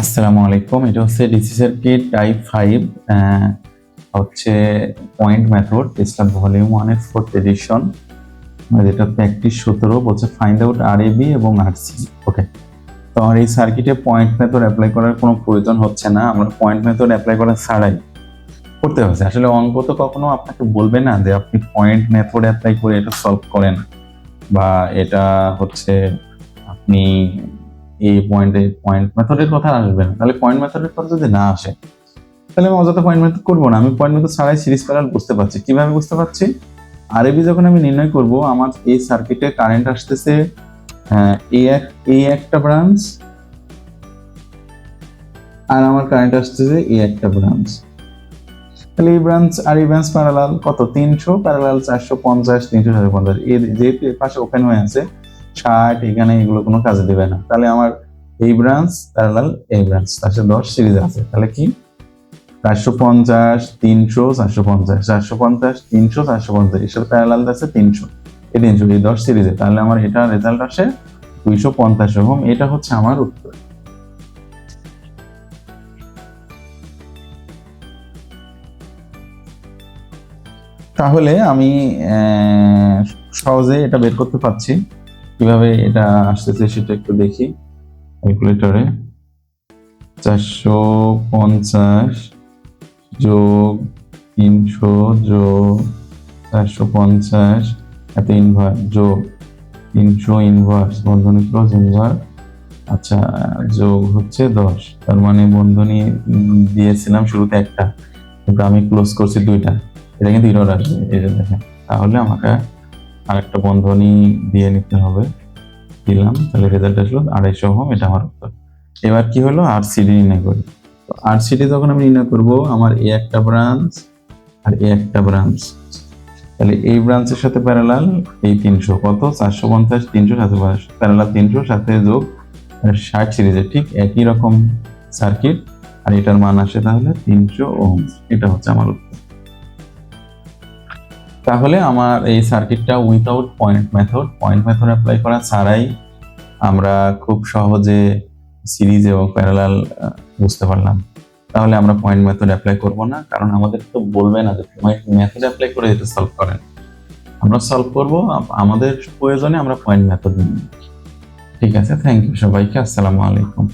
আসসালামু আলাইকুম। এটা হচ্ছে ডিসি সার্কিট টাইপ 5 হচ্ছে পয়েন্ট মেথড টেসলা ভলিউম 1 এর 4th এডিশন। যেটা প্র্যাকটিস 17 বলছে ফাইন্ড আউট আরএবি এবং আরসি। ওকে, তো আমার এই সার্কিটে পয়েন্ট মেথড অ্যাপ্লাই করার কোনো প্রয়োজন হচ্ছে না। আমরা পয়েন্ট মেথড অ্যাপ্লাই করা ছাড়াই করতে হচ্ছে। আসলে অঙ্ক তো কখনো আপনাকে বলবে না যে আপনি পয়েন্ট মেথড অ্যাপ্লাই করে এটা সলভ করেন, বা এটা হচ্ছে আপনি এই পয়েন্ট মেথডের কথা আসবে না। তাহলে পয়েন্ট মেথডের কথা যদি না আসে, তাহলে আমি অযথা পয়েন্ট মেথড করবো না। আমি পয়েন্ট মেথড ছাড়াই সিরিজ প্যারালাল বুঝতে পারছি। কিভাবে বুঝতে পারছি? আরএবি যখন আমি নির্ণয় করব, আমার এই সার্কিটে কারেন্ট আসতেছে এই একটা ব্রাঞ্চ, আর আমার কারেন্ট আসতেছে এই একটা ব্রাঞ্চ। তাহলে এই ব্রাঞ্চ আর এই ব্রাঞ্চ প্যারালাল কত? 300 প্যারালাল 450 300 750। এর যেহেতু এর পাশে ওপেন হয়ে আছে 60, এখানে এগুলো কোনো কাজে দেবে না। তাহলে আমার এই ব্রাঞ্চ প্যারালাল এই ব্রাঞ্চ, তার সাথে 10 সিরিজ আছে। তাহলে কি 450 300 450 450 300 450, এর সাথে প্যারালাল আছে 300, এই 300 এই 10 সিরিজে। তাহলে আমার এটা রেজাল্ট আসে 250 ওহম। এটা হচ্ছে আমার উত্তর। তাহলে আমি সহজে এটা বের করতে পারছি। কিভাবে এটা আসতেছে সেটা একটু দেখি ক্যালকুলেটরে। 450 যোগ 300 যোগ 450 এত ইনভার্স যোগ 300 ইনভার্স বন্ধনী ক্লোজ ইনভার্স, আচ্ছা, যোগ হচ্ছে 10। তার মানে বন্ধনী দিয়েছিলাম শুরুতে একটা, কিন্তু আমি ক্লোজ করছি দুইটা। এটা কিন্তু ইরর আসবে, এই যে দেখেন। তাহলে আমাকে আরেকটা বন্ধনী দিয়ে নিতে হবে। দিলাম, তাহলে রেজাল্ট আসলো 250 ওহম। এটা আমার উত্তর। এবার কি হলো? আরসিডি নির্ণয় করি। তো আরসিডি যখন আমি নির্ণয় করব, আমার এই একটা ব্রাঞ্চ আর এই একটা ব্রাঞ্চ, তাহলে এই ব্রাঞ্চের সাথে প্যারালাল এই 300 কত? 450 300 সাথে প্যারালাল 300 সাথে যোগ 60 সিরিজে, ঠিক একই রকম সার্কিট। আর এটার মান আসে তাহলে 300 ওহম। এটা হচ্ছে আমার উত্তর। তাহলে আমার এই সার্কিটটা উইথাউট পয়েন্ট মেথড অ্যাপ্লাই করা ছাড়াই আমরা খুব সহজে সিরিজ এবং প্যারালাল বুঝতে পারলাম। তাহলে আমরা পয়েন্ট মেথড অ্যাপ্লাই করব না, কারণ আমাদের তো বলবে না যে মেথড অ্যাপ্লাই করে এটা সলভ করেন। আমরা সলভ করব আমাদের প্রয়োজনে, আমরা পয়েন্ট মেথড নিব। ঠিক আছে, থ্যাংক ইউ সবাইকে। আসসালামু আলাইকুম।